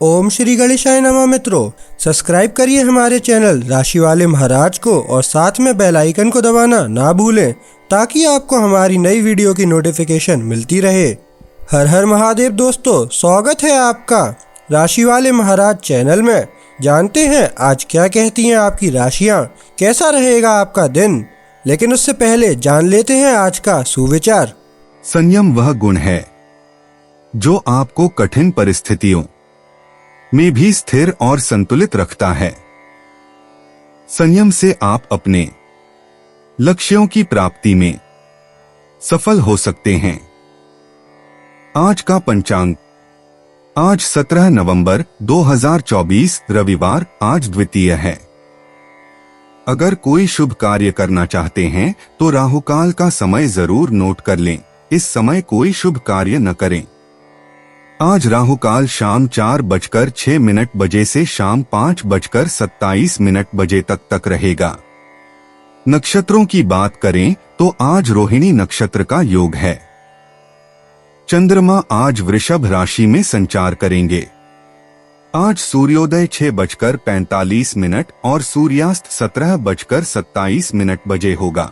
ओम श्री गणेशाय नमः। मित्रों, सब्सक्राइब करिए हमारे चैनल राशि वाले महाराज को और साथ में बेल आइकन को दबाना ना भूलें ताकि आपको हमारी नई वीडियो की नोटिफिकेशन मिलती रहे। हर हर महादेव दोस्तों, स्वागत है आपका राशि वाले महाराज चैनल में। जानते हैं आज क्या कहती हैं आपकी राशियां, कैसा रहेगा आपका दिन। लेकिन उससे पहले जान लेते हैं आज का सुविचार। संयम वह गुण है जो आपको कठिन परिस्थितियों में भी स्थिर और संतुलित रखता है। संयम से आप अपने लक्ष्यों की प्राप्ति में सफल हो सकते हैं। आज का पंचांग, आज 17 नवंबर 2024 रविवार, आज द्वितीय है। अगर कोई शुभ कार्य करना चाहते हैं तो राहुकाल का समय जरूर नोट कर लें। इस समय कोई शुभ कार्य न करें। आज राहुकाल शाम 4:06 बजे से शाम 5:27 बजे तक रहेगा। नक्षत्रों की बात करें तो आज रोहिणी नक्षत्र का योग है। चंद्रमा आज वृषभ राशि में संचार करेंगे। आज सूर्योदय 6:45 और सूर्यास्त 17:27 बजे होगा।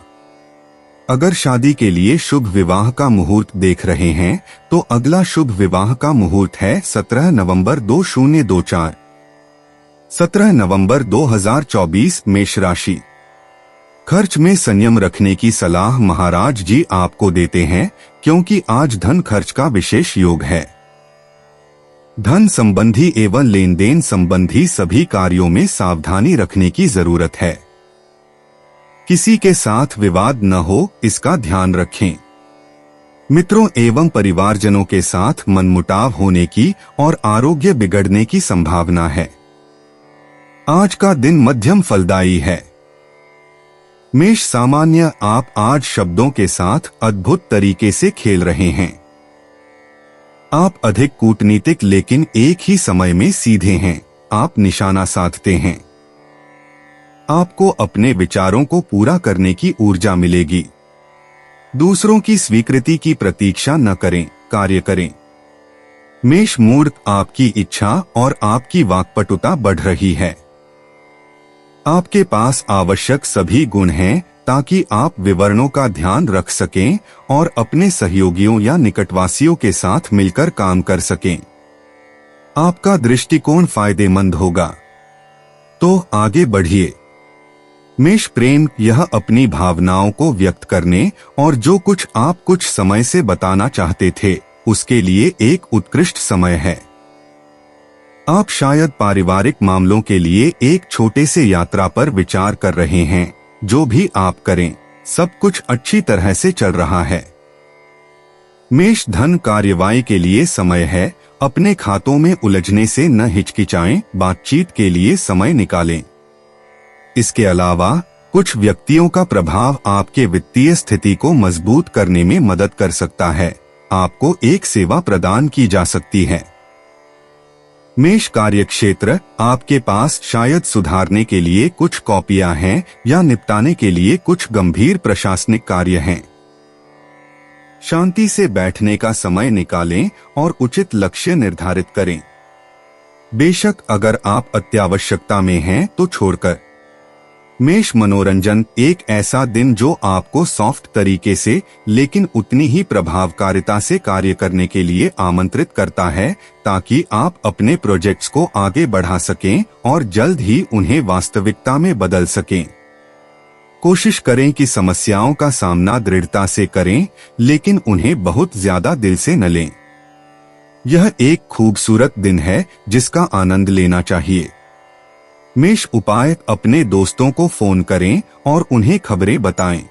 अगर शादी के लिए शुभ विवाह का मुहूर्त देख रहे हैं तो अगला शुभ विवाह का मुहूर्त है 17 नवंबर 2024। 17 नवंबर 2024 मेष राशि। खर्च में संयम रखने की सलाह महाराज जी आपको देते हैं क्योंकि आज धन खर्च का विशेष योग है। धन संबंधी एवं लेन देन संबंधी सभी कार्यों में सावधानी रखने की जरूरत है। किसी के साथ विवाद न हो, इसका ध्यान रखें। मित्रों एवं परिवारजनों के साथ मनमुटाव होने की और आरोग्य बिगड़ने की संभावना है। आज का दिन मध्यम फलदायी है। मेष सामान्य, आप आज शब्दों के साथ अद्भुत तरीके से खेल रहे हैं। आप अधिक कूटनीतिक लेकिन एक ही समय में सीधे हैं। आप निशाना साधते हैं। आपको अपने विचारों को पूरा करने की ऊर्जा मिलेगी। दूसरों की स्वीकृति की प्रतीक्षा न करें, कार्य करें। मेष मूर्त, आपकी इच्छा और आपकी वाक्पटुता बढ़ रही है। आपके पास आवश्यक सभी गुण हैं ताकि आप विवरणों का ध्यान रख सकें और अपने सहयोगियों या निकटवासियों के साथ मिलकर काम कर सकें। आपका दृष्टिकोण फायदेमंद होगा, तो आगे बढ़िए। मेष प्रेम, यह अपनी भावनाओं को व्यक्त करने और जो कुछ आप कुछ समय से बताना चाहते थे उसके लिए एक उत्कृष्ट समय है। आप शायद पारिवारिक मामलों के लिए एक छोटे से यात्रा पर विचार कर रहे हैं। जो भी आप करें, सब कुछ अच्छी तरह से चल रहा है। मेष धन कार्यवाही के लिए समय है। अपने खातों में उलझने से न हिचकिचाएं, बातचीत के लिए समय निकालें। इसके अलावा कुछ व्यक्तियों का प्रभाव आपके वित्तीय स्थिति को मजबूत करने में मदद कर सकता है। आपको एक सेवा प्रदान की जा सकती है। मेष कार्यक्षेत्र, आपके पास शायद सुधारने के लिए कुछ कॉपियां हैं या निपटाने के लिए कुछ गंभीर प्रशासनिक कार्य हैं। शांति से बैठने का समय निकालें और उचित लक्ष्य निर्धारित करें। बेशक अगर आप अत्यावश्यकता में हैं तो छोड़कर। मेष मनोरंजन, एक ऐसा दिन जो आपको सॉफ्ट तरीके से लेकिन उतनी ही प्रभावकारिता से कार्य करने के लिए आमंत्रित करता है ताकि आप अपने प्रोजेक्ट्स को आगे बढ़ा सकें और जल्द ही उन्हें वास्तविकता में बदल सकें। कोशिश करें कि समस्याओं का सामना दृढ़ता से करें लेकिन उन्हें बहुत ज्यादा दिल से न लें। यह एक खूबसूरत दिन है जिसका आनंद लेना चाहिए। मेष उपाय, अपने दोस्तों को फोन करें और उन्हें खबरें बताएं।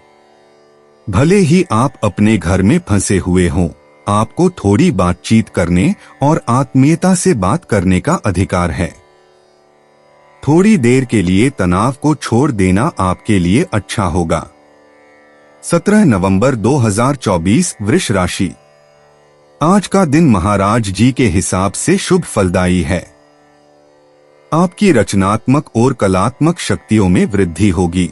भले ही आप अपने घर में फंसे हुए हों, आपको थोड़ी बातचीत करने और आत्मीयता से बात करने का अधिकार है। थोड़ी देर के लिए तनाव को छोड़ देना आपके लिए अच्छा होगा। 17 नवंबर 2024 वृष राशि। आज का दिन महाराज जी के हिसाब से शुभ फलदायी है। आपकी रचनात्मक और कलात्मक शक्तियों में वृद्धि होगी।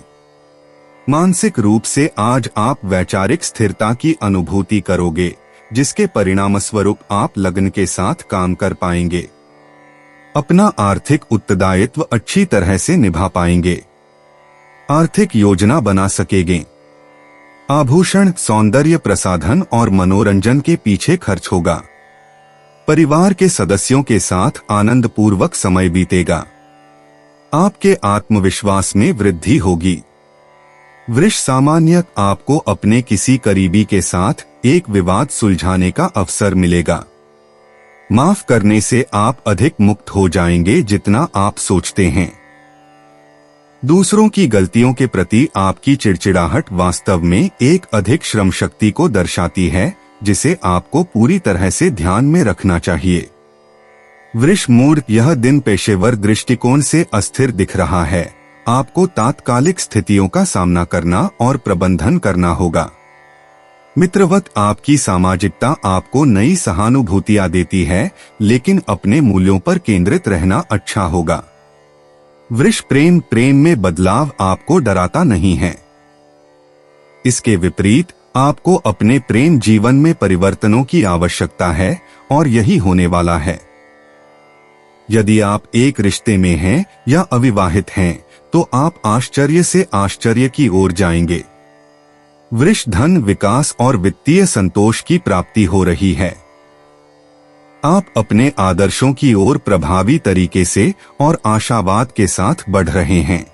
मानसिक रूप से आज आप वैचारिक स्थिरता की अनुभूति करोगे जिसके परिणामस्वरूप आप लगन के साथ काम कर पाएंगे। अपना आर्थिक उत्तरदायित्व अच्छी तरह से निभा पाएंगे। आर्थिक योजना बना सकेंगे। आभूषण, सौंदर्य प्रसाधन और मनोरंजन के पीछे खर्च होगा। परिवार के सदस्यों के साथ आनंद पूर्वक समय बीतेगा। आपके आत्मविश्वास में वृद्धि होगी। वृष सामान्य आपको अपने किसी करीबी के साथ एक विवाद सुलझाने का अवसर मिलेगा। माफ करने से आप अधिक मुक्त हो जाएंगे जितना आप सोचते हैं। दूसरों की गलतियों के प्रति आपकी चिड़चिड़ाहट वास्तव में एक अधिक श्रम शक्ति को दर्शाती है, जिसे आपको पूरी तरह से ध्यान में रखना चाहिए। वृष मूड, यह दिन पेशेवर दृष्टिकोण से अस्थिर दिख रहा है। आपको तात्कालिक स्थितियों का सामना करना और प्रबंधन करना होगा। मित्रवत, आपकी सामाजिकता आपको नई सहानुभूतियां देती है, लेकिन अपने मूल्यों पर केंद्रित रहना अच्छा होगा। वृष प्रेम में बदलाव आपको डराता नहीं है। इसके विपरीत आपको अपने प्रेम जीवन में परिवर्तनों की आवश्यकता है और यही होने वाला है। यदि आप एक रिश्ते में हैं या अविवाहित हैं, तो आप आश्चर्य से आश्चर्य की ओर जाएंगे। वृष धन, विकास और वित्तीय संतोष की प्राप्ति हो रही है। आप अपने आदर्शों की ओर प्रभावी तरीके से और आशावाद के साथ बढ़ रहे हैं।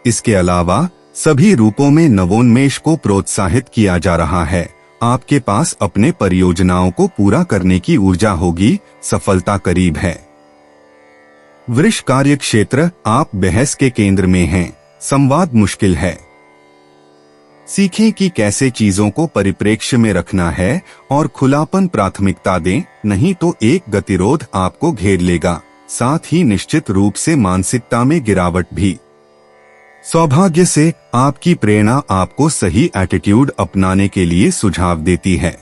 इसके अलावा सभी रूपों में नवोन्मेष को प्रोत्साहित किया जा रहा है। आपके पास अपने परियोजनाओं को पूरा करने की ऊर्जा होगी। सफलता करीब है। वृष कार्य क्षेत्र, आप बहस के केंद्र में हैं। संवाद मुश्किल है। सीखें कि कैसे चीजों को परिप्रेक्ष्य में रखना है और खुलापन प्राथमिकता दें, नहीं तो एक गतिरोध आपको घेर लेगा, साथ ही निश्चित रूप से मानसिकता में गिरावट भी। सौभाग्य से आपकी प्रेरणा आपको सही एटीट्यूड अपनाने के लिए सुझाव देती है।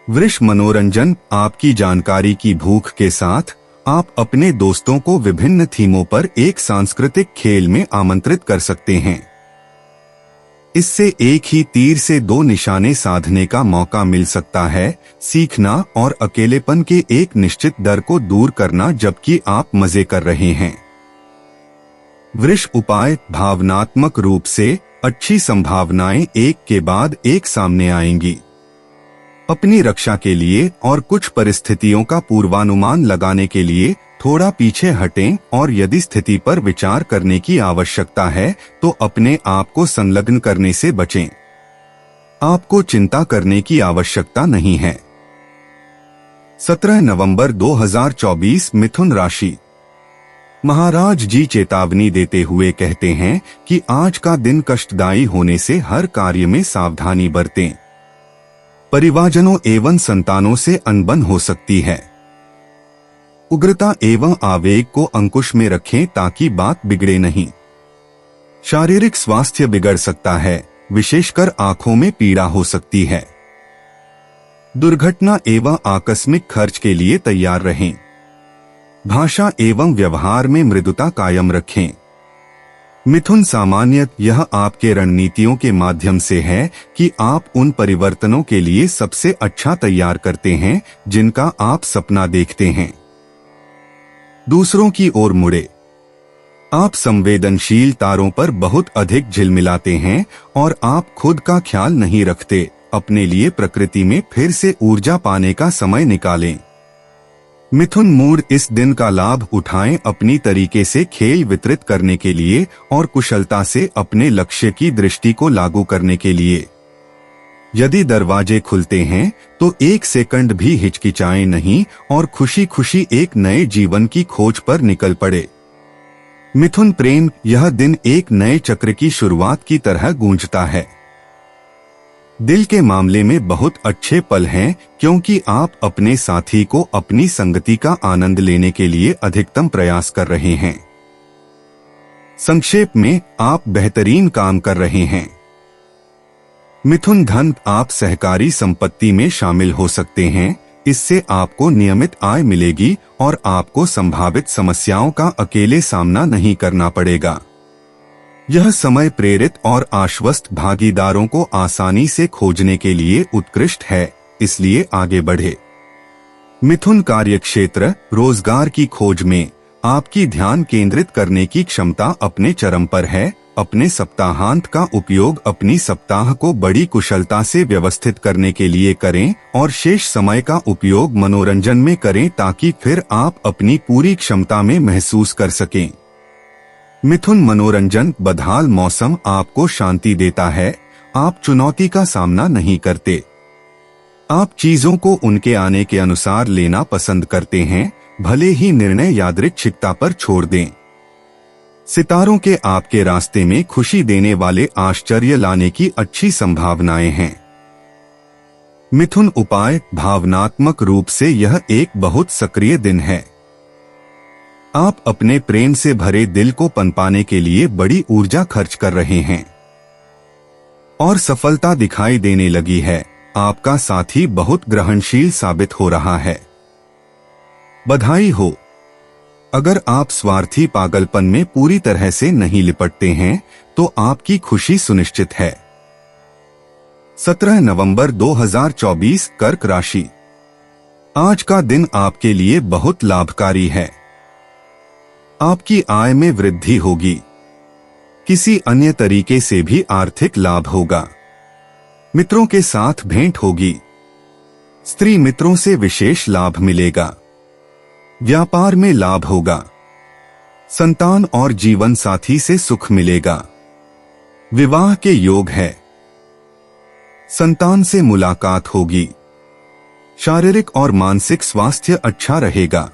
वृष मनोरंजन, आपकी जानकारी की भूख के साथ आप अपने दोस्तों को विभिन्न थीमों पर एक सांस्कृतिक खेल में आमंत्रित कर सकते हैं। इससे एक ही तीर से दो निशाने साधने का मौका मिल सकता है, सीखना और अकेलेपन के एक निश्चित डर को दूर करना जबकि आप मजे कर रहे हैं। वृष उपाय, भावनात्मक रूप से अच्छी संभावनाएं एक के बाद एक सामने आएंगी। अपनी रक्षा के लिए और कुछ परिस्थितियों का पूर्वानुमान लगाने के लिए थोड़ा पीछे हटें और यदि स्थिति पर विचार करने की आवश्यकता है तो अपने आप को संलग्न करने से बचें। आपको चिंता करने की आवश्यकता नहीं है। 17 नवंबर 2024 मिथुन राशि। महाराज जी चेतावनी देते हुए कहते हैं कि आज का दिन कष्टदायी होने से हर कार्य में सावधानी बरतें। परिवारजनों एवं संतानों से अनबन हो सकती है। उग्रता एवं आवेग को अंकुश में रखें ताकि बात बिगड़े नहीं। शारीरिक स्वास्थ्य बिगड़ सकता है, विशेषकर आंखों में पीड़ा हो सकती है। दुर्घटना एवं आकस्मिक खर्च के लिए तैयार रहें। भाषा एवं व्यवहार में मृदुता कायम रखें। मिथुन सामान्य, यह आपके रणनीतियों के माध्यम से है कि आप उन परिवर्तनों के लिए सबसे अच्छा तैयार करते हैं जिनका आप सपना देखते हैं। दूसरों की ओर मुड़े। आप संवेदनशील तारों पर बहुत अधिक झिलमिलाते हैं और आप खुद का ख्याल नहीं रखते। अपने लिए प्रकृति में फिर से ऊर्जा पाने का समय निकालें। मिथुन मूड, इस दिन का लाभ उठाएं अपनी तरीके से खेल वितरित करने के लिए और कुशलता से अपने लक्ष्य की दृष्टि को लागू करने के लिए। यदि दरवाजे खुलते हैं तो एक सेकंड भी हिचकिचाएं नहीं और खुशी खुशी एक नए जीवन की खोज पर निकल पड़े। मिथुन प्रेम, यह दिन एक नए चक्र की शुरुआत की तरह गूंजता है। दिल के मामले में बहुत अच्छे पल हैं क्योंकि आप अपने साथी को अपनी संगति का आनंद लेने के लिए अधिकतम प्रयास कर रहे हैं। संक्षेप में, आप बेहतरीन काम कर रहे हैं। मिथुन धन, आप सहकारी संपत्ति में शामिल हो सकते हैं। इससे आपको नियमित आय मिलेगी और आपको संभावित समस्याओं का अकेले सामना नहीं करना पड़ेगा। यह समय प्रेरित और आश्वस्त भागीदारों को आसानी से खोजने के लिए उत्कृष्ट है, इसलिए आगे बढ़े। मिथुन कार्यक्षेत्र रोजगार की खोज में आपकी ध्यान केंद्रित करने की क्षमता अपने चरम पर है। अपने सप्ताहांत का उपयोग अपनी सप्ताह को बड़ी कुशलता से व्यवस्थित करने के लिए करें और शेष समय का उपयोग मनोरंजन में करें ताकि फिर आप अपनी पूरी क्षमता में महसूस कर सकें। मिथुन मनोरंजन बदहाल मौसम आपको शांति देता है। आप चुनौती का सामना नहीं करते। आप चीजों को उनके आने के अनुसार लेना पसंद करते हैं, भले ही निर्णय यादृच्छिकता पर छोड़ दें। सितारों के आपके रास्ते में खुशी देने वाले आश्चर्य लाने की अच्छी संभावनाएं हैं। मिथुन उपाय भावनात्मक रूप से यह एक बहुत सक्रिय दिन है। आप अपने प्रेम से भरे दिल को पनपाने के लिए बड़ी ऊर्जा खर्च कर रहे हैं और सफलता दिखाई देने लगी है। आपका साथी बहुत ग्रहणशील साबित हो रहा है। बधाई हो। अगर आप स्वार्थी पागलपन में पूरी तरह से नहीं लिपटते हैं तो आपकी खुशी सुनिश्चित है। 17 नवंबर 2024 कर्क राशि। आज का दिन आपके लिए बहुत लाभकारी है। आपकी आय में वृद्धि होगी। किसी अन्य तरीके से भी आर्थिक लाभ होगा। मित्रों के साथ भेंट होगी। स्त्री मित्रों से विशेष लाभ मिलेगा। व्यापार में लाभ होगा। संतान और जीवन साथी से सुख मिलेगा। विवाह के योग है। संतान से मुलाकात होगी। शारीरिक और मानसिक स्वास्थ्य अच्छा रहेगा।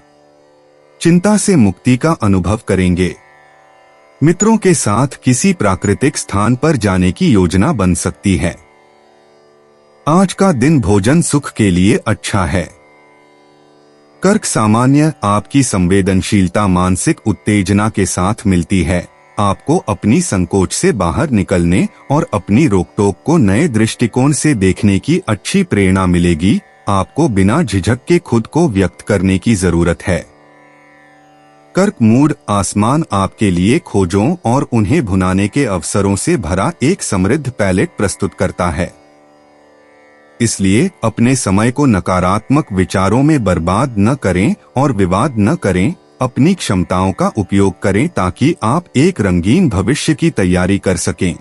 चिंता से मुक्ति का अनुभव करेंगे। मित्रों के साथ किसी प्राकृतिक स्थान पर जाने की योजना बन सकती है। आज का दिन भोजन सुख के लिए अच्छा है। कर्क सामान्य आपकी संवेदनशीलता मानसिक उत्तेजना के साथ मिलती है। आपको अपनी संकोच से बाहर निकलने और अपनी रोकटोक को नए दृष्टिकोण से देखने की अच्छी प्रेरणा मिलेगी। आपको बिना झिझक के खुद को व्यक्त करने की जरूरत है। कर्क मूड आसमान आपके लिए खोजों और उन्हें भुनाने के अवसरों से भरा एक समृद्ध पैलेट प्रस्तुत करता है। इसलिए अपने समय को नकारात्मक विचारों में बर्बाद न करें और विवाद न करें। अपनी क्षमताओं का उपयोग करें ताकि आप एक रंगीन भविष्य की तैयारी कर सकें।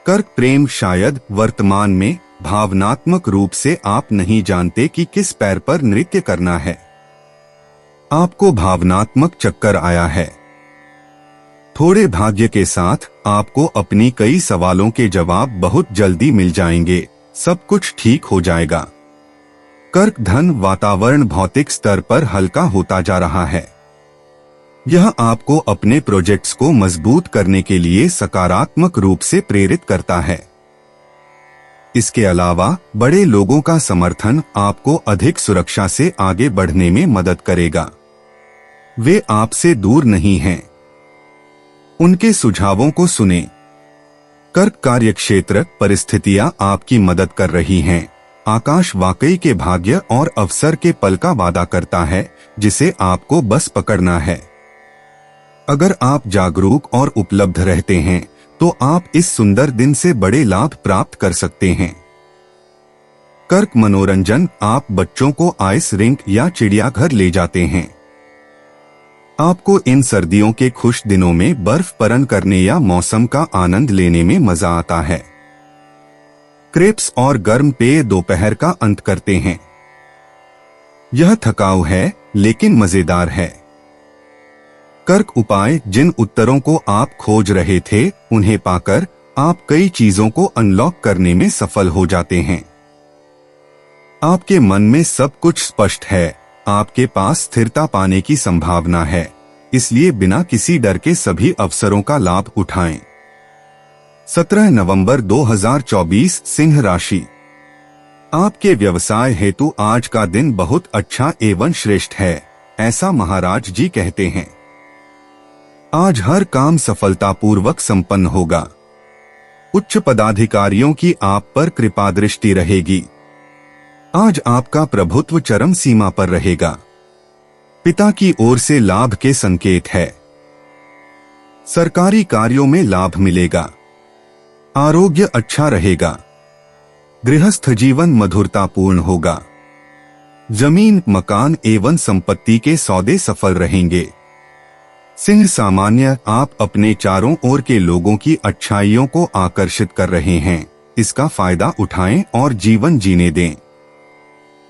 कर्क प्रेम शायद वर्तमान में भावनात्मक रूप से आप नहीं जानते कि किस पैर पर नृत्य करना है। आपको भावनात्मक चक्कर आया है। थोड़े भाग्य के साथ आपको अपनी कई सवालों के जवाब बहुत जल्दी मिल जाएंगे। सब कुछ ठीक हो जाएगा। कर्क धन वातावरण भौतिक स्तर पर हल्का होता जा रहा है। यह आपको अपने प्रोजेक्ट्स को मजबूत करने के लिए सकारात्मक रूप से प्रेरित करता है। इसके अलावा बड़े लोगों का समर्थन आपको अधिक सुरक्षा से आगे बढ़ने में मदद करेगा। वे आपसे दूर नहीं हैं। उनके सुझावों को सुनें। कर्क कार्यक्षेत्र परिस्थितियां आपकी मदद कर रही हैं। आकाश वाकई के भाग्य और अवसर के पल का वादा करता है जिसे आपको बस पकड़ना है। अगर आप जागरूक और उपलब्ध रहते हैं तो आप इस सुंदर दिन से बड़े लाभ प्राप्त कर सकते हैं। कर्क मनोरंजन आप बच्चों को आइस रिंक या चिड़ियाघर ले जाते हैं। आपको इन सर्दियों के खुश दिनों में बर्फ परन करने या मौसम का आनंद लेने में मजा आता है। क्रेप्स और गर्म पेय दोपहर का अंत करते हैं। यह थकाऊ है लेकिन मजेदार है। कर्क उपाय जिन उत्तरों को आप खोज रहे थे उन्हें पाकर आप कई चीजों को अनलॉक करने में सफल हो जाते हैं। आपके मन में सब कुछ स्पष्ट है। आपके पास स्थिरता पाने की संभावना है, इसलिए बिना किसी डर के सभी अवसरों का लाभ उठाएं। 17 नवंबर 2024 सिंह राशि। आपके व्यवसाय हेतु आज का दिन बहुत अच्छा एवं श्रेष्ठ है, ऐसा महाराज जी कहते हैं। आज हर काम सफलतापूर्वक संपन्न होगा। उच्च पदाधिकारियों की आप पर कृपा दृष्टि रहेगी। आज आपका प्रभुत्व चरम सीमा पर रहेगा। पिता की ओर से लाभ के संकेत है। सरकारी कार्यों में लाभ मिलेगा। आरोग्य अच्छा रहेगा। गृहस्थ जीवन मधुरतापूर्ण होगा। जमीन, मकान एवं संपत्ति के सौदे सफल रहेंगे। सिंह सामान्य, आप अपने चारों ओर के लोगों की अच्छाइयों को आकर्षित कर रहे हैं। इसका फायदा उठाएं और जीवन जीने दें।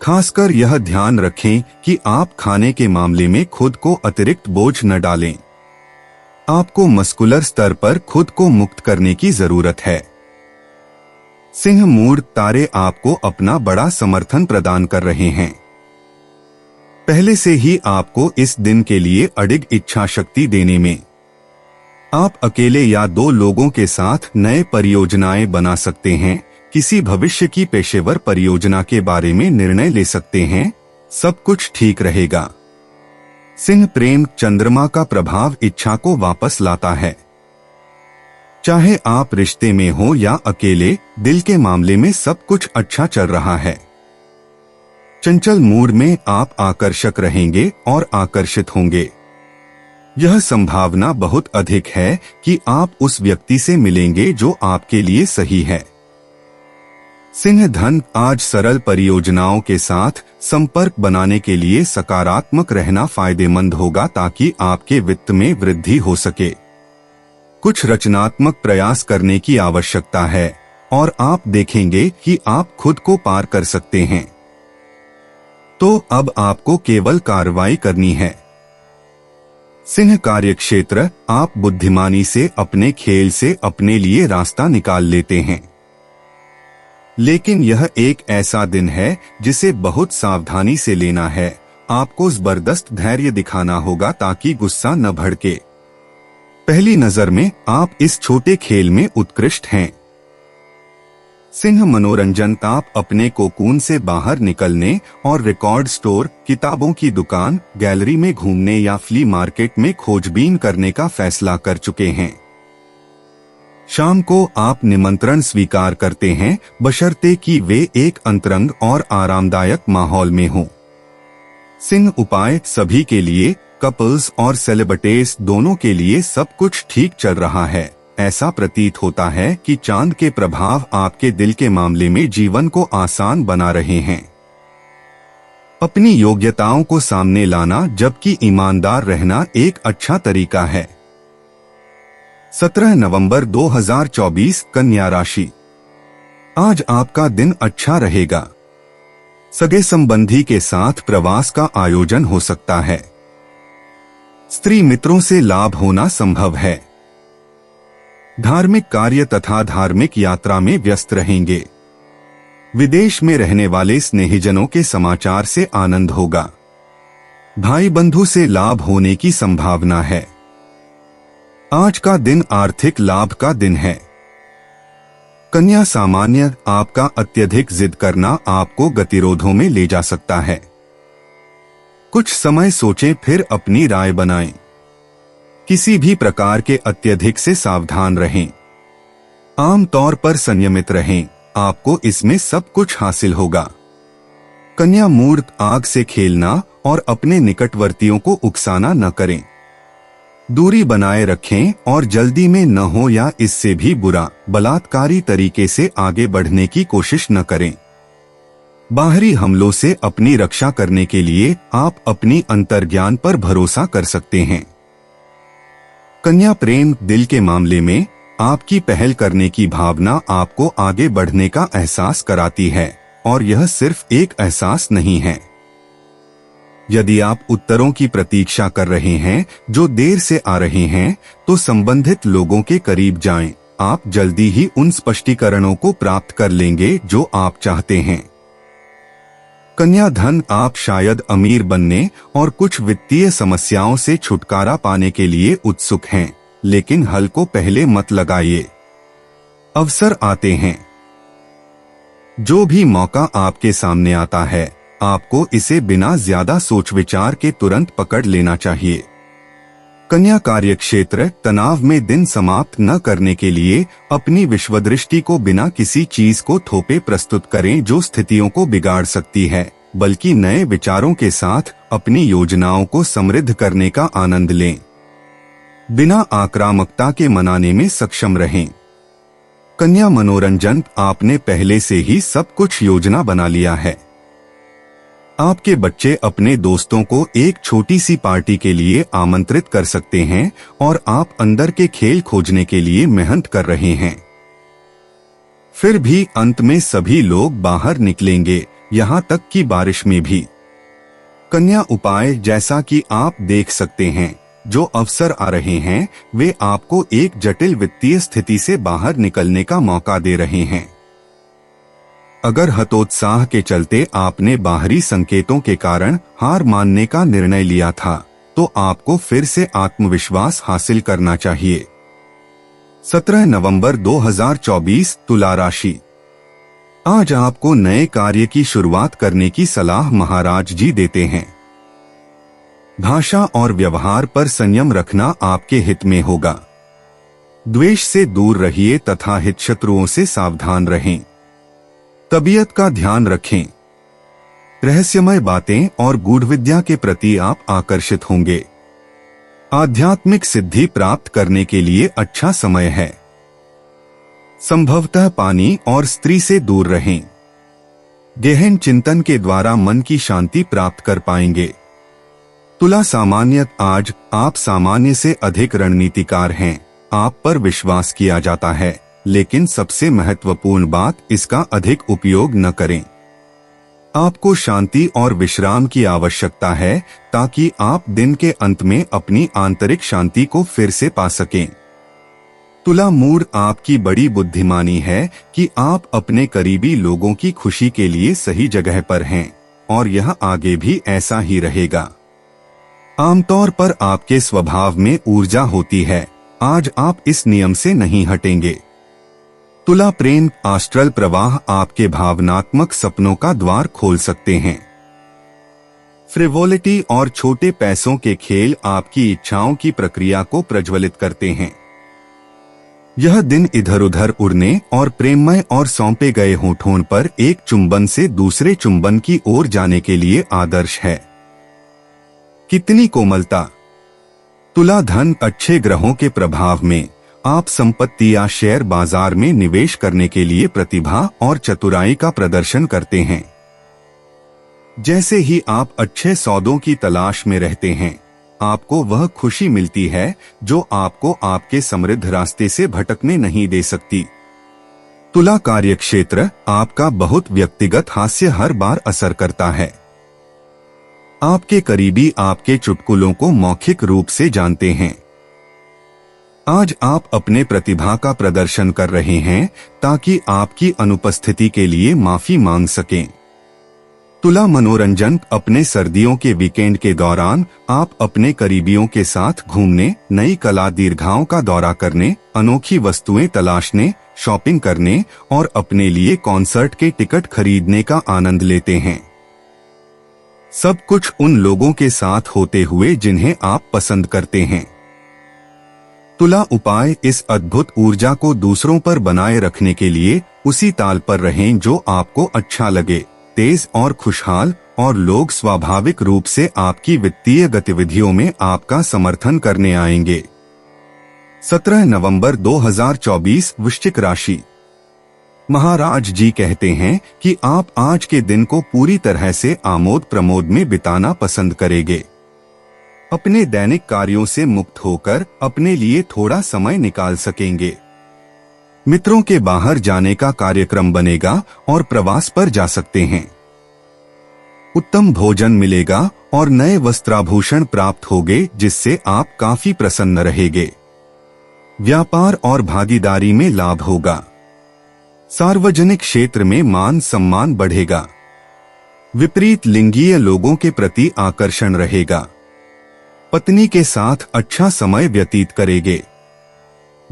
खासकर यह ध्यान रखें कि आप खाने के मामले में खुद को अतिरिक्त बोझ न डालें। आपको मस्कुलर स्तर पर खुद को मुक्त करने की जरूरत है। सिंह मूड, तारे आपको अपना बड़ा समर्थन प्रदान कर रहे हैं। पहले से ही आपको इस दिन के लिए अडिग इच्छा शक्ति देने में। आप अकेले या दो लोगों के साथ नए परियोजनाएं बना सकते हैं। किसी भविष्य की पेशेवर परियोजना के बारे में निर्णय ले सकते हैं। सब कुछ ठीक रहेगा। सिंह प्रेम, चंद्रमा का प्रभाव इच्छा को वापस लाता है। चाहे आप रिश्ते में हो या अकेले, दिल के मामले में सब कुछ अच्छा चल रहा है। चंचल मूड में आप आकर्षक रहेंगे और आकर्षित होंगे। यह संभावना बहुत अधिक है कि आप उस व्यक्ति से मिलेंगे जो आपके लिए सही है। सिंह धन, आज सरल परियोजनाओं के साथ संपर्क बनाने के लिए सकारात्मक रहना फायदेमंद होगा ताकि आपके वित्त में वृद्धि हो सके। कुछ रचनात्मक प्रयास करने की आवश्यकता है और आप देखेंगे कि आप खुद को पार कर सकते हैं। तो अब आपको केवल कार्रवाई करनी है। सिंह कार्यक्षेत्र, आप बुद्धिमानी से अपने खेल से अपने लिए रास्ता निकाल लेते हैं। लेकिन यह एक ऐसा दिन है जिसे बहुत सावधानी से लेना है। आपको जबरदस्त धैर्य दिखाना होगा ताकि गुस्सा न भड़के। पहली नजर में आप इस छोटे खेल में उत्कृष्ट हैं। सिंह मनोरंजन, आप अपने कोकून से बाहर निकलने और रिकॉर्ड स्टोर, किताबों की दुकान, गैलरी में घूमने या फ्ली मार्केट में खोजबीन करने का फैसला कर चुके हैं। शाम को आप निमंत्रण स्वीकार करते हैं, बशर्ते कि वे एक अंतरंग और आरामदायक माहौल में हों। सिंह उपाय, सभी के लिए, कपल्स और सेलिब्रिटीज दोनों के लिए सब कुछ ठीक चल रहा है। ऐसा प्रतीत होता है कि चांद के प्रभाव आपके दिल के मामले में जीवन को आसान बना रहे हैं। अपनी योग्यताओं को सामने लाना जबकि ईमानदार रहना एक अच्छा तरीका है। 17 नवंबर 2024, कन्या राशि। आज आपका दिन अच्छा रहेगा। सगे संबंधी के साथ प्रवास का आयोजन हो सकता है। स्त्री मित्रों से लाभ होना संभव है। धार्मिक कार्य तथा धार्मिक यात्रा में व्यस्त रहेंगे। विदेश में रहने वाले स्नेहीजनों के समाचार से आनंद होगा। भाई बंधु से लाभ होने की संभावना है। आज का दिन आर्थिक लाभ का दिन है। कन्या सामान्य, आपका अत्यधिक जिद करना आपको गतिरोधों में ले जा सकता है। कुछ समय सोचें फिर अपनी राय बनाएं। किसी भी प्रकार के अत्यधिक से सावधान रहें। आम तौर पर संयमित रहें, आपको इसमें सब कुछ हासिल होगा। कन्या मूड, आग से खेलना और अपने निकटवर्तियों को उकसाना न करें। दूरी बनाए रखें और जल्दी में न हो या इससे भी बुरा बलात्कारी तरीके से आगे बढ़ने की कोशिश न करें। बाहरी हमलों से अपनी रक्षा करने के लिए आप अपनी अंतर्ज्ञान पर भरोसा कर सकते हैं। कन्या प्रेम, दिल के मामले में आपकी पहल करने की भावना आपको आगे बढ़ने का एहसास कराती है और यह सिर्फ एक एहसास नहीं है। यदि आप उत्तरों की प्रतीक्षा कर रहे हैं जो देर से आ रहे हैं, तो संबंधित लोगों के करीब जाएं। आप जल्दी ही उन स्पष्टीकरणों को प्राप्त कर लेंगे जो आप चाहते हैं। कन्या धन, आप शायद अमीर बनने और कुछ वित्तीय समस्याओं से छुटकारा पाने के लिए उत्सुक हैं, लेकिन हल को पहले मत लगाइए। अवसर आते हैं। जो भी मौका आपके सामने आता है, आपको इसे बिना ज्यादा सोच विचार के तुरंत पकड़ लेना चाहिए। कन्या कार्यक्षेत्र, तनाव में दिन समाप्त न करने के लिए अपनी विश्वदृष्टि को बिना किसी चीज को थोपे प्रस्तुत करें जो स्थितियों को बिगाड़ सकती है, बल्कि नए विचारों के साथ अपनी योजनाओं को समृद्ध करने का आनंद लें। बिना आक्रामकता के मनाने में सक्षम रहें। कन्या मनोरंजन, आपने पहले से ही सब कुछ योजना बना लिया है। आपके बच्चे अपने दोस्तों को एक छोटी सी पार्टी के लिए आमंत्रित कर सकते हैं और आप अंदर के खेल खोजने के लिए मेहनत कर रहे हैं। फिर भी अंत में सभी लोग बाहर निकलेंगे, यहाँ तक कि बारिश में भी। कन्या उपाय, जैसा कि आप देख सकते हैं, जो अवसर आ रहे हैं वे आपको एक जटिल वित्तीय स्थिति से बाहर निकलने का मौका दे रहे हैं। अगर हतोत्साह के चलते आपने बाहरी संकेतों के कारण हार मानने का निर्णय लिया था, तो आपको फिर से आत्मविश्वास हासिल करना चाहिए। 17 नवंबर 2024 तुला राशि। आज आपको नए कार्य की शुरुआत करने की सलाह महाराज जी देते हैं। भाषा और व्यवहार पर संयम रखना आपके हित में होगा। द्वेष से दूर रहिए तथा हितशत्रुओं से सावधान रहें। तबीयत का ध्यान रखें। रहस्यमय बातें और गूढ़ विद्या के प्रति आप आकर्षित होंगे। आध्यात्मिक सिद्धि प्राप्त करने के लिए अच्छा समय है। संभवतः पानी और स्त्री से दूर रहें। गहन चिंतन के द्वारा मन की शांति प्राप्त कर पाएंगे। तुला सामान्य, आज आप सामान्य से अधिक रणनीतिकार हैं। आप पर विश्वास किया जाता है, लेकिन सबसे महत्वपूर्ण बात, इसका अधिक उपयोग न करें। आपको शांति और विश्राम की आवश्यकता है ताकि आप दिन के अंत में अपनी आंतरिक शांति को फिर से पा सकें। तुला मूड, आपकी बड़ी बुद्धिमानी है कि आप अपने करीबी लोगों की खुशी के लिए सही जगह पर हैं और यह आगे भी ऐसा ही रहेगा। आमतौर पर आपके स्वभाव में ऊर्जा होती है। आज आप इस नियम से नहीं हटेंगे। तुला प्रेम, आस्ट्रल प्रवाह आपके भावनात्मक सपनों का द्वार खोल सकते हैं। फ्रिवोलिटी और छोटे पैसों के खेल आपकी इच्छाओं की प्रक्रिया को प्रज्वलित करते हैं। यह दिन इधर उधर उड़ने और प्रेममय और सौंपे गए होठों पर एक चुंबन से दूसरे चुंबन की ओर जाने के लिए आदर्श है। कितनी कोमलता। तुला धन, अच्छे ग्रहों के प्रभाव में आप संपत्ति या शेयर बाजार में निवेश करने के लिए प्रतिभा और चतुराई का प्रदर्शन करते हैं। जैसे ही आप अच्छे सौदों की तलाश में रहते हैं, आपको वह खुशी मिलती है जो आपको आपके समृद्ध रास्ते से भटकने नहीं दे सकती। तुला कार्यक्षेत्र, आपका बहुत व्यक्तिगत हास्य हर बार असर करता है। आपके करीबी आपके चुटकुलों को मौखिक रूप से जानते हैं। आज आप अपने प्रतिभा का प्रदर्शन कर रहे हैं ताकि आपकी अनुपस्थिति के लिए माफी मांग सकें। तुला मनोरंजन, अपने सर्दियों के वीकेंड के दौरान आप अपने करीबियों के साथ घूमने, नई कला दीर्घाओं का दौरा करने, अनोखी वस्तुएं तलाशने, शॉपिंग करने और अपने लिए कॉन्सर्ट के टिकट खरीदने का आनंद लेते हैं। सब कुछ उन लोगों के साथ होते हुए जिन्हें आप पसंद करते हैं। तुला उपाय, इस अद्भुत ऊर्जा को दूसरों पर बनाए रखने के लिए उसी ताल पर रहें जो आपको अच्छा लगे, तेज और खुशहाल, और लोग स्वाभाविक रूप से आपकी वित्तीय गतिविधियों में आपका समर्थन करने आएंगे। 17 नवंबर 2024 वृश्चिक राशि। महाराज जी कहते हैं कि आप आज के दिन को पूरी तरह से आमोद प्रमोद में बिताना पसंद करेंगे। अपने दैनिक कार्यों से मुक्त होकर अपने लिए थोड़ा समय निकाल सकेंगे। मित्रों के बाहर जाने का कार्यक्रम बनेगा और प्रवास पर जा सकते हैं। उत्तम भोजन मिलेगा और नए वस्त्राभूषण प्राप्त होंगे जिससे आप काफी प्रसन्न रहेंगे। व्यापार और भागीदारी में लाभ होगा। सार्वजनिक क्षेत्र में मान सम्मान बढ़ेगा। विपरीत लिंगीय लोगों के प्रति आकर्षण रहेगा। पत्नी के साथ अच्छा समय व्यतीत करेंगे।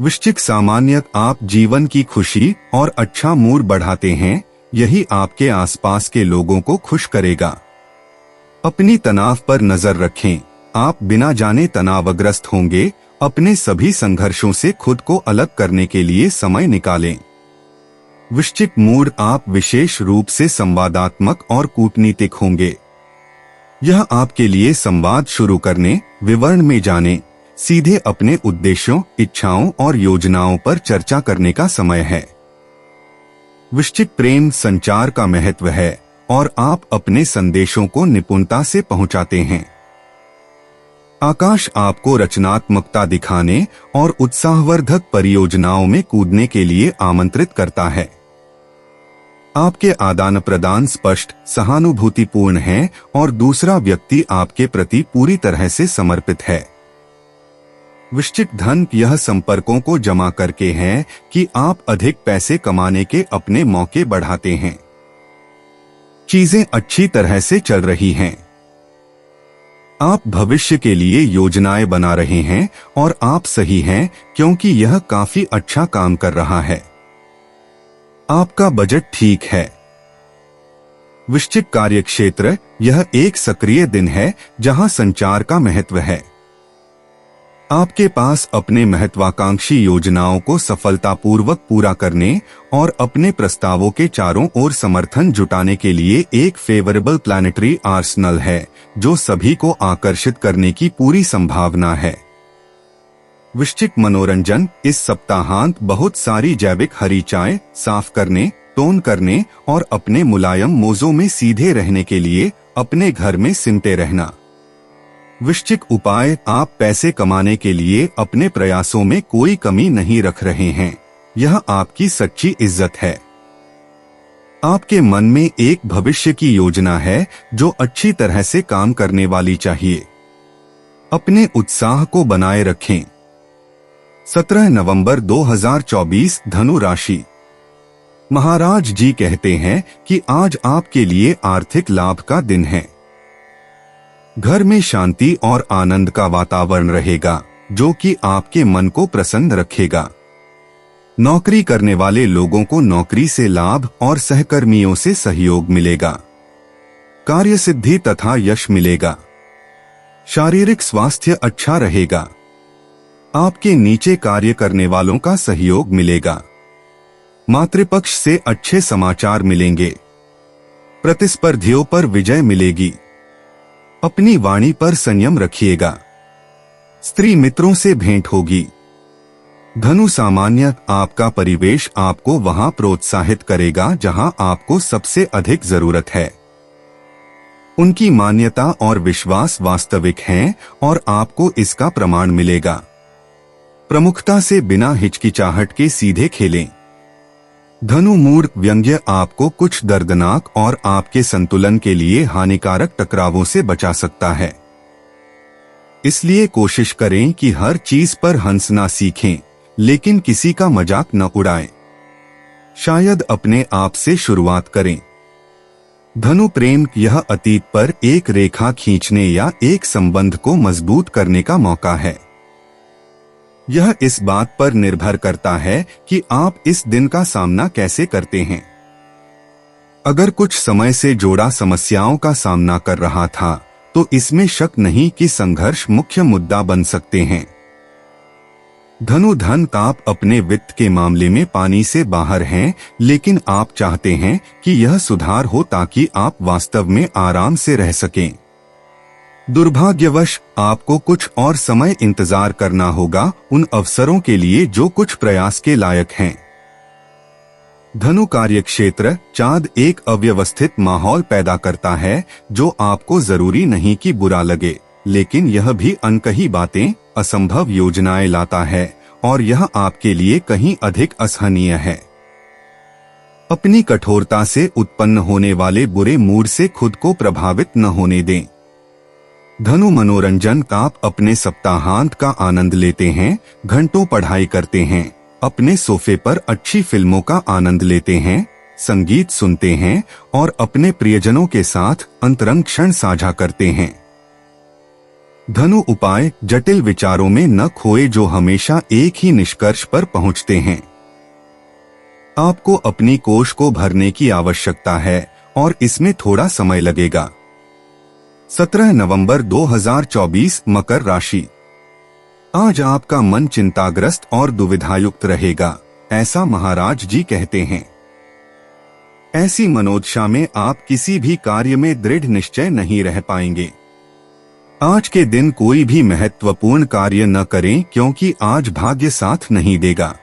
वृश्चिक सामान्य, आप जीवन की खुशी और अच्छा मूड बढ़ाते हैं, यही आपके आसपास के लोगों को खुश करेगा। अपनी तनाव पर नजर रखें, आप बिना जाने तनावग्रस्त होंगे। अपने सभी संघर्षों से खुद को अलग करने के लिए समय निकालें। वृश्चिक मूड, आप विशेष रूप से संवादात्मक और कूटनीतिक होंगे। यह आपके लिए संवाद शुरू करने, विवरण में जाने, सीधे अपने उद्देश्यों, इच्छाओं और योजनाओं पर चर्चा करने का समय है। वृश्चिक प्रेम, संचार का महत्व है। और आप अपने संदेशों को निपुणता से पहुंचाते हैं। आकाश आपको रचनात्मकता दिखाने और उत्साहवर्धक परियोजनाओं में कूदने के लिए आमंत्रित करता है। आपके आदान प्रदान स्पष्ट, सहानुभूतिपूर्ण हैं और दूसरा व्यक्ति आपके प्रति पूरी तरह से समर्पित है। वृश्चिक धन यह संपर्कों को जमा करके है कि आप अधिक पैसे कमाने के अपने मौके बढ़ाते हैं। चीजें अच्छी तरह से चल रही हैं। आप भविष्य के लिए योजनाएं बना रहे हैं और आप सही हैं क्योंकि यह काफी अच्छा काम कर रहा है। आपका बजट ठीक है। वृश्चिक कार्यक्षेत्र यह एक सक्रिय दिन है जहां संचार का महत्व है। आपके पास अपने महत्वाकांक्षी योजनाओं को सफलतापूर्वक पूरा करने और अपने प्रस्तावों के चारों ओर समर्थन जुटाने के लिए एक फेवरेबल प्लैनेटरी आर्सेनल है जो सभी को आकर्षित करने की पूरी संभावना है। वृश्चिक मनोरंजन इस सप्ताहांत बहुत सारी जैविक हरी चाय साफ करने, टोन करने और अपने मुलायम मोज़ों में सीधे रहने के लिए अपने घर में सिमटे रहना। वृश्चिक उपाय, आप पैसे कमाने के लिए अपने प्रयासों में कोई कमी नहीं रख रहे हैं। यह आपकी सच्ची इज्जत है। आपके मन में एक भविष्य की योजना है जो अच्छी तरह से काम करने वाली चाहिए। अपने उत्साह को बनाए रखें। 17 नवंबर 2024 धनु राशि। महाराज जी कहते हैं कि आज आपके लिए आर्थिक लाभ का दिन है। घर में शांति और आनंद का वातावरण रहेगा जो कि आपके मन को प्रसन्न रखेगा। नौकरी करने वाले लोगों को नौकरी से लाभ और सहकर्मियों से सहयोग मिलेगा। कार्यसिद्धि तथा यश मिलेगा। शारीरिक स्वास्थ्य अच्छा रहेगा। आपके नीचे कार्य करने वालों का सहयोग मिलेगा। मातृपक्ष से अच्छे समाचार मिलेंगे। प्रतिस्पर्धियों पर विजय मिलेगी। अपनी वाणी पर संयम रखिएगा। स्त्री मित्रों से भेंट होगी। धनु सामान्य, आपका परिवेश आपको वहां प्रोत्साहित करेगा जहां आपको सबसे अधिक जरूरत है। उनकी मान्यता और विश्वास वास्तविक हैं और आपको इसका प्रमाण मिलेगा। प्रमुखता से बिना हिचकिचाहट के सीधे खेलें। धनु मूड व्यंग्य आपको कुछ दर्दनाक और आपके संतुलन के लिए हानिकारक टकरावों से बचा सकता है। इसलिए कोशिश करें कि हर चीज पर हंसना सीखें, लेकिन किसी का मजाक न उड़ाएं। शायद अपने आप से शुरुआत करें। धनु प्रेम, यह अतीत पर एक रेखा खींचने या एक संबंध को मजबूत करने का मौका है। यह इस बात पर निर्भर करता है कि आप इस दिन का सामना कैसे करते हैं। अगर कुछ समय से जोड़ा समस्याओं का सामना कर रहा था तो इसमें शक नहीं कि संघर्ष मुख्य मुद्दा बन सकते हैं। धनु धन, आप अपने वित्त के मामले में पानी से बाहर हैं, लेकिन आप चाहते हैं कि यह सुधार हो ताकि आप वास्तव में आराम से रह सकें। दुर्भाग्यवश आपको कुछ और समय इंतजार करना होगा उन अवसरों के लिए जो कुछ प्रयास के लायक हैं। धनु कार्यक्षेत्र, चांद एक अव्यवस्थित माहौल पैदा करता है जो आपको जरूरी नहीं कि बुरा लगे, लेकिन यह भी अनकही बातें, असंभव योजनाएं लाता है और यह आपके लिए कहीं अधिक असहनीय है। अपनी कठोरता से उत्पन्न होने वाले बुरे मूड से खुद को प्रभावित न होने दें। धनु मनोरंजन, आप अपने सप्ताहांत का आनंद लेते हैं, घंटों पढ़ाई करते हैं, अपने सोफे पर अच्छी फिल्मों का आनंद लेते हैं, संगीत सुनते हैं और अपने प्रियजनों के साथ अंतरंग क्षण साझा करते हैं। धनु उपाय, जटिल विचारों में न खोए जो हमेशा एक ही निष्कर्ष पर पहुंचते हैं। आपको अपनी कोष को भरने की आवश्यकता है और इसमें थोड़ा समय लगेगा। 17 नवंबर 2024 मकर राशि। आज आपका मन चिंताग्रस्त और दुविधायुक्त रहेगा, ऐसा महाराज जी कहते हैं। ऐसी मनोदशा में आप किसी भी कार्य में दृढ़ निश्चय नहीं रह पाएंगे। आज के दिन कोई भी महत्वपूर्ण कार्य न करें क्योंकि आज भाग्य साथ नहीं देगा।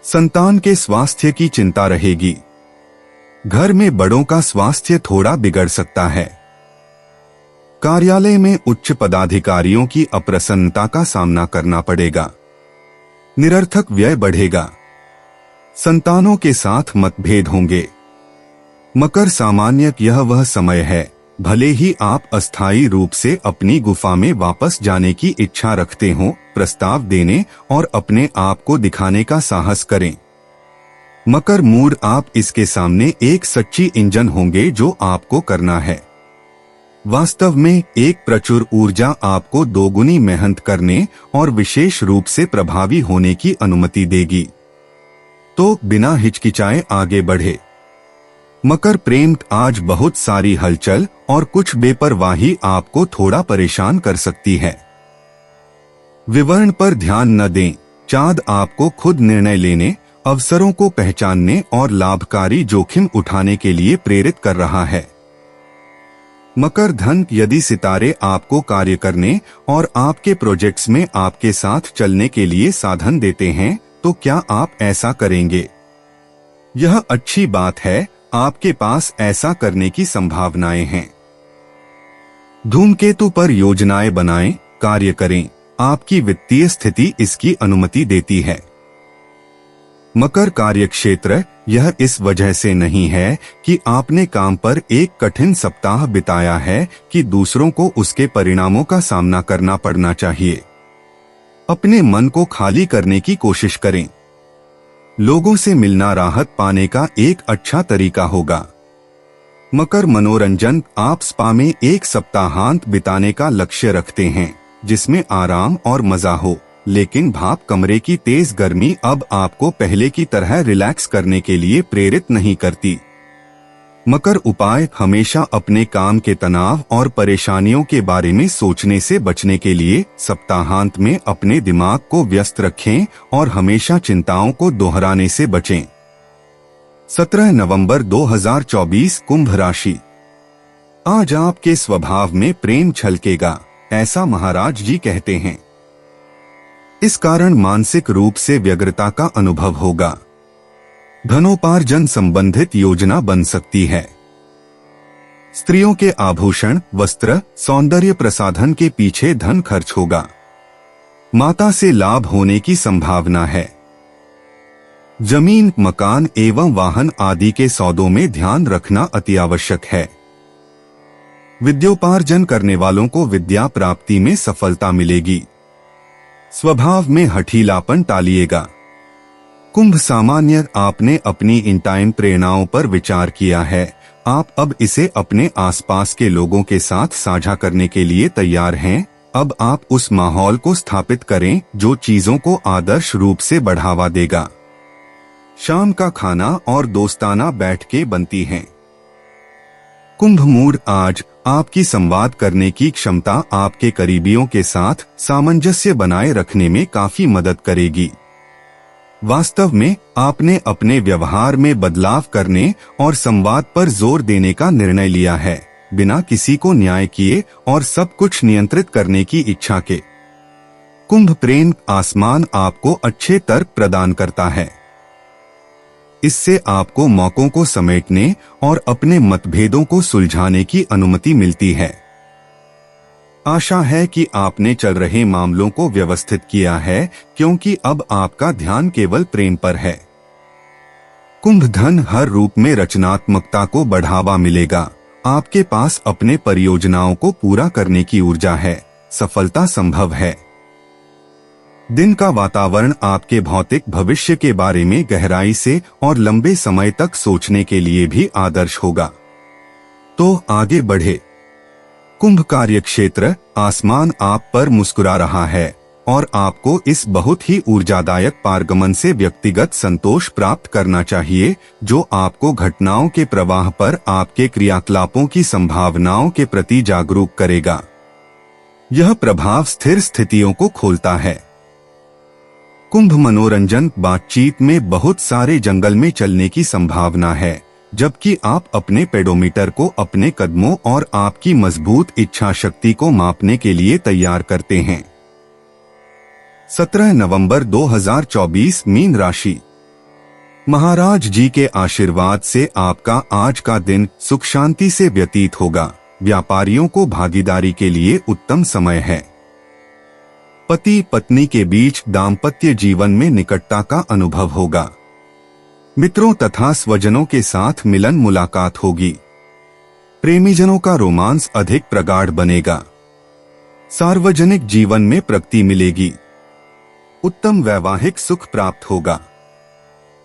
संतान के स्वास्थ्य की चिंता रहेगी। घर में बड़ों का स्वास्थ्य थोड़ा बिगड़ सकता है। कार्यालय में उच्च पदाधिकारियों की अप्रसन्नता का सामना करना पड़ेगा। निरर्थक व्यय बढ़ेगा। संतानों के साथ मतभेद होंगे। मकर सामान्य यह वह समय है, भले ही आप अस्थायी रूप से अपनी गुफा में वापस जाने की इच्छा रखते हो, प्रस्ताव देने और अपने आप को दिखाने का साहस करें। मकर मूड आप इसके सामने एक सच्ची इंजन होंगे जो आपको करना है। वास्तव में एक प्रचुर ऊर्जा आपको दोगुनी मेहनत करने और विशेष रूप से प्रभावी होने की अनुमति देगी। तो बिना हिचकिचाए आगे बढ़े। मकर प्रेम आज बहुत सारी हलचल और कुछ बेपरवाही आपको थोड़ा परेशान कर सकती है। विवरण पर ध्यान न दें। चांद आपको खुद निर्णय लेने, अवसरों को पहचानने और लाभकारी जोखिम उठाने के लिए प्रेरित कर रहा है। मकर धन यदि सितारे आपको कार्य करने और आपके प्रोजेक्ट्स में आपके साथ चलने के लिए साधन देते हैं, तो क्या आप ऐसा करेंगे? यह अच्छी बात है, आपके पास ऐसा करने की संभावनाएं हैं। धूमकेतु पर योजनाएं बनाएं, कार्य करें। आपकी वित्तीय स्थिति इसकी अनुमति देती है। मकर कार्यक्षेत्र यह इस वजह से नहीं है कि आपने काम पर एक कठिन सप्ताह बिताया है कि दूसरों को उसके परिणामों का सामना करना पड़ना चाहिए। अपने मन को खाली करने की कोशिश करें। लोगों से मिलना राहत पाने का एक अच्छा तरीका होगा। मकर मनोरंजन आप स्पा में एक सप्ताहांत बिताने का लक्ष्य रखते हैं, जिसमें आराम और मजा हो, लेकिन भाप कमरे की तेज गर्मी अब आपको पहले की तरह रिलैक्स करने के लिए प्रेरित नहीं करती। मकर उपाय हमेशा अपने काम के तनाव और परेशानियों के बारे में सोचने से बचने के लिए सप्ताहांत में अपने दिमाग को व्यस्त रखें और हमेशा चिंताओं को दोहराने से बचें। 17 नवंबर 2024 कुंभ राशि। आज आपके स्वभाव में प्रेम छलकेगा, ऐसा महाराज जी कहते हैं। इस कारण मानसिक रूप से व्यग्रता का अनुभव होगा। धनोपार्जन संबंधित योजना बन सकती है। स्त्रियों के आभूषण, वस्त्र, सौंदर्य प्रसाधन के पीछे धन खर्च होगा। माता से लाभ होने की संभावना है। जमीन, मकान एवं वाहन आदि के सौदों में ध्यान रखना अति आवश्यक है। विद्योपार्जन करने वालों को विद्या प्राप्ति में सफलता मिलेगी। स्वभाव में हठीलापन टालिएगा। कुंभ सामान्य आपने अपनी इन टाइम प्रेरणाओं पर विचार किया है। आप अब इसे अपने आसपास के लोगों के साथ साझा करने के लिए तैयार हैं। अब आप उस माहौल को स्थापित करें जो चीजों को आदर्श रूप से बढ़ावा देगा। शाम का खाना और दोस्ताना बैठकें बनती हैं। कुंभ मूड आज आपकी संवाद करने की क्षमता आपके करीबियों के साथ सामंजस्य बनाए रखने में काफी मदद करेगी। वास्तव में आपने अपने व्यवहार में बदलाव करने और संवाद पर जोर देने का निर्णय लिया है, बिना किसी को न्याय किए और सब कुछ नियंत्रित करने की इच्छा के। कुंभ प्रेम आसमान आपको अच्छे तर्क प्रदान करता है। इससे आपको मौकों को समेटने और अपने मतभेदों को सुलझाने की अनुमति मिलती है। आशा है कि आपने चल रहे मामलों को व्यवस्थित किया है, क्योंकि अब आपका ध्यान केवल प्रेम पर है। कुंभ धन हर रूप में रचनात्मकता को बढ़ावा मिलेगा। आपके पास अपने परियोजनाओं को पूरा करने की ऊर्जा है। सफलता संभव है। दिन का वातावरण आपके भौतिक भविष्य के बारे में गहराई से और लंबे समय तक सोचने के लिए भी आदर्श होगा। तो आगे बढ़े। कुंभ कार्यक्षेत्र आसमान आप पर मुस्कुरा रहा है और आपको इस बहुत ही ऊर्जादायक पारगमन से व्यक्तिगत संतोष प्राप्त करना चाहिए, जो आपको घटनाओं के प्रवाह पर आपके क्रियाकलापों की संभावनाओं के प्रति जागरूक करेगा। यह प्रभाव स्थिर स्थितियों को खोलता है। कुंभ मनोरंजन बातचीत में बहुत सारे जंगल में चलने की संभावना है, जबकि आप अपने पेडोमीटर को अपने कदमों और आपकी मजबूत इच्छा शक्ति को मापने के लिए तैयार करते हैं। 17 नवंबर 2024 मीन राशि। महाराज जी के आशीर्वाद से आपका आज का दिन सुख शांति से व्यतीत होगा। व्यापारियों को भागीदारी के लिए उत्तम समय है। पति पत्नी के बीच दाम्पत्य जीवन में निकटता का अनुभव होगा। मित्रों तथा स्वजनों के साथ मिलन मुलाकात होगी। प्रेमीजनों का रोमांस अधिक प्रगाढ़ बनेगा। सार्वजनिक जीवन में प्रगति मिलेगी। उत्तम वैवाहिक सुख प्राप्त होगा।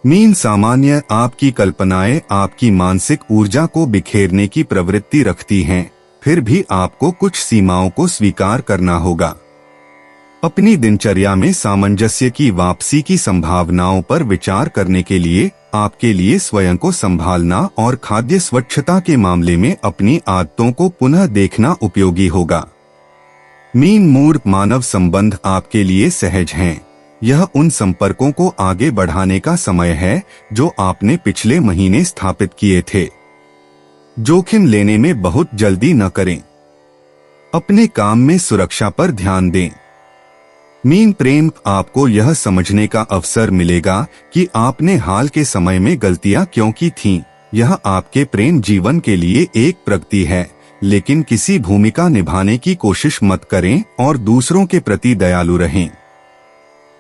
मीन सामान्य आपकी कल्पनाएं आपकी मानसिक ऊर्जा को बिखेरने की प्रवृत्ति रखती हैं, फिर भी आपको कुछ सीमाओं को स्वीकार करना होगा। अपनी दिनचर्या में सामंजस्य की वापसी की संभावनाओं पर विचार करने के लिए आपके लिए स्वयं को संभालना और खाद्य स्वच्छता के मामले में अपनी आदतों को पुनः देखना उपयोगी होगा। मीन मूर्त मानव संबंध आपके लिए सहज हैं। यह उन संपर्कों को आगे बढ़ाने का समय है जो आपने पिछले महीने स्थापित किए थे। जोखिम लेने में बहुत जल्दी न करें। अपने काम में सुरक्षा पर ध्यान दें। मीन प्रेम आपको यह समझने का अवसर मिलेगा कि आपने हाल के समय में गलतियां क्यों की थीं। यह आपके प्रेम जीवन के लिए एक प्रगति है, लेकिन किसी भूमिका निभाने की कोशिश मत करें और दूसरों के प्रति दयालु रहें।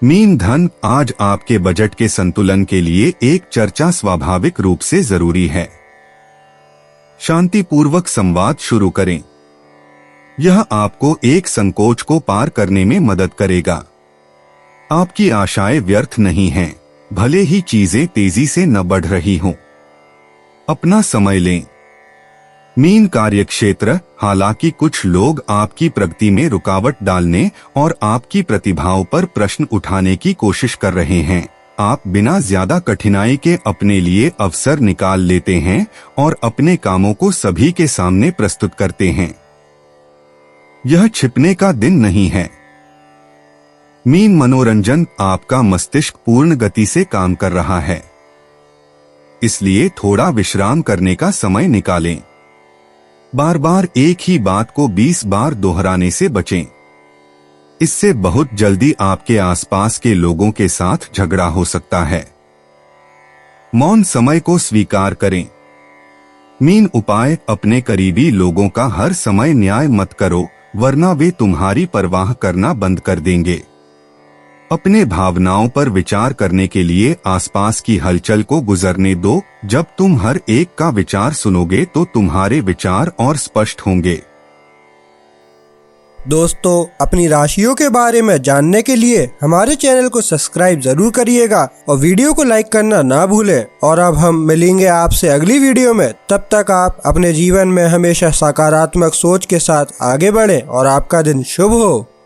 मीन धन आज आपके बजट के संतुलन के लिए एक चर्चा स्वाभाविक रूप से जरूरी है। शांतिपूर्वक संवाद शुरू करें। यह आपको एक संकोच को पार करने में मदद करेगा। आपकी आशाएं व्यर्थ नहीं हैं, भले ही चीजें तेजी से न बढ़ रही हों। अपना समय लें। मीन कार्यक्षेत्र, हालांकि कुछ लोग आपकी प्रगति में रुकावट डालने और आपकी प्रतिभाओं पर प्रश्न उठाने की कोशिश कर रहे हैं, आप बिना ज्यादा कठिनाई के अपने लिए अवसर निकाल लेते हैं और अपने कामों को सभी के सामने प्रस्तुत करते हैं। यह छिपने का दिन नहीं है। मीन मनोरंजन, आपका मस्तिष्क पूर्ण गति से काम कर रहा है, इसलिए थोड़ा विश्राम करने का समय निकालें। बार बार एक ही बात को 20 बार दोहराने से बचें। इससे बहुत जल्दी आपके आसपास के लोगों के साथ झगड़ा हो सकता है। मौन समय को स्वीकार करें। मीन उपाय, अपने करीबी लोगों का हर समय न्याय मत करो, वरना वे तुम्हारी परवाह करना बंद कर देंगे। अपने भावनाओं पर विचार करने के लिए आसपास की हलचल को गुजरने दो। जब तुम हर एक का विचार सुनोगे तो तुम्हारे विचार और स्पष्ट होंगे। दोस्तों, अपनी राशियों के बारे में जानने के लिए हमारे चैनल को सब्सक्राइब जरूर करिएगा और वीडियो को लाइक करना ना भूलें। और अब हम मिलेंगे आपसे अगली वीडियो में। तब तक आप अपने जीवन में हमेशा सकारात्मक सोच के साथ आगे बढ़ें और आपका दिन शुभ हो।